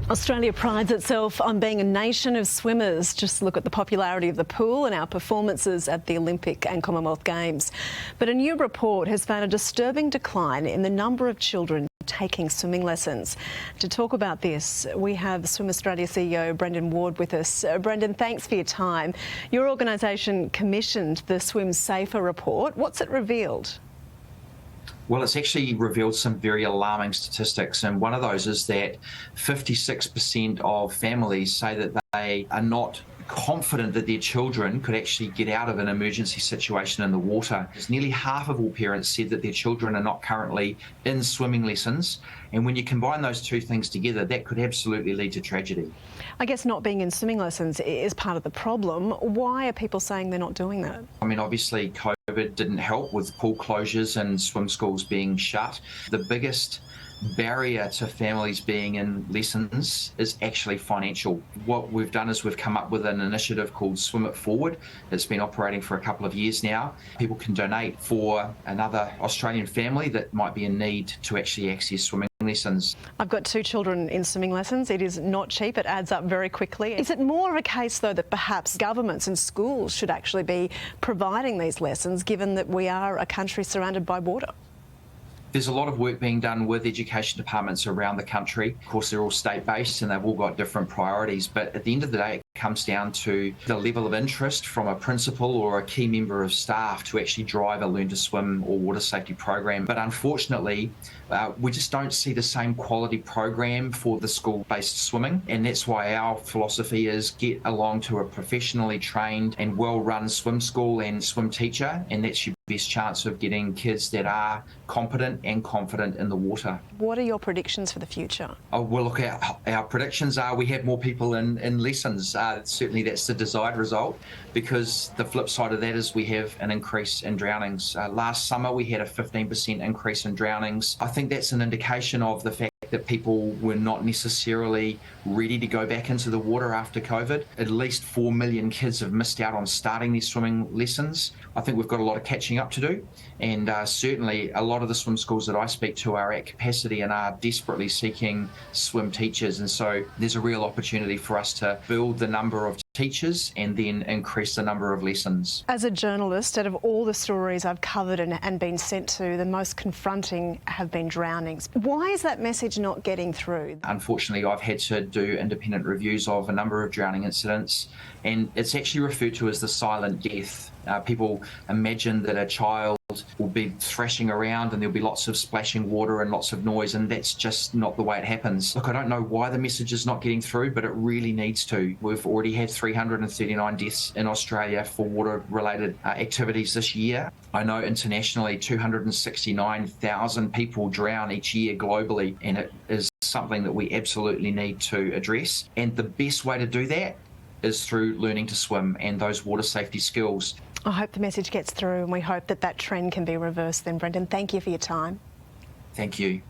Australia prides itself on being a nation of swimmers. Just look at the popularity of the pool and our performances at the Olympic and Commonwealth Games. But a new report has found a disturbing decline in the number of children taking swimming lessons. To talk about this, we have Swim Australia CEO Brendon with us. Brendon, thanks for your time. Your organisation commissioned the SWIMSAFER report. What's it revealed? Well, it's actually revealed some very alarming statistics, and one of those is that 56% of families say that they are not confident that their children could actually get out of an emergency situation in the water. Nearly half of all parents said that their children are not currently in swimming lessons, and when you combine those two things together, that could absolutely lead to tragedy. I guess not being in swimming lessons is part of the problem. Why are people saying they're not doing that? I mean, obviously COVID didn't help with pool closures and swim schools being shut. The biggest barrier to families being in lessons is actually financial. What we've done is we've come up with an initiative called Swim It Forward. It's been operating for a couple of years now. People can donate for another Australian family that might be in need to actually access swimming lessons. I've got 2 children in swimming lessons. It is not cheap. It adds up very quickly. Is it more of a case, though, that perhaps governments and schools should actually be providing these lessons, given that we are a country surrounded by water? There's a lot of work being done with education departments around the country. Of course, they're all state-based and they've all got different priorities, but at the end of the day, it comes down to the level of interest from a principal or a key member of staff to actually drive a Learn to Swim or water safety program. But unfortunately, we just don't see the same quality program for the school-based swimming, and that's why our philosophy is get along to a professionally trained and well-run swim school and swim teacher, and that's your best chance of getting kids that are competent and confident in the water. What are your predictions for the future? Oh, well, look, our predictions are we have more people in lessons. Certainly that's the desired result, because the flip side of that is we have an increase in drownings. Last summer we had a 15% increase in drownings. I think that's an indication of the fact that people were not necessarily ready to go back into the water after COVID. At least 4 million kids have missed out on starting their swimming lessons. I think we've got a lot of catching up to do, and certainly a lot of the swim schools that I speak to are at capacity and are desperately seeking swim teachers, and so there's a real opportunity for us to build the number of teachers and then increase the number of lessons. As a journalist, out of all the stories I've covered and been sent to, the most confronting have been drownings. Why is that message not getting through? Unfortunately, I've had to do independent reviews of a number of drowning incidents, and it's actually referred to as the silent death. People imagine that a child will be thrashing around and there'll be lots of splashing water and lots of noise, and that's just not the way it happens. Look, I don't know why the message is not getting through, but it really needs to. We've already had 339 deaths in Australia for water-related activities this year. I know internationally 269,000 people drown each year globally, and it is something that we absolutely need to address. And the best way to do that is through learning to swim and those water safety skills. I hope the message gets through, and we hope that that trend can be reversed then. Brendon, thank you for your time. Thank you.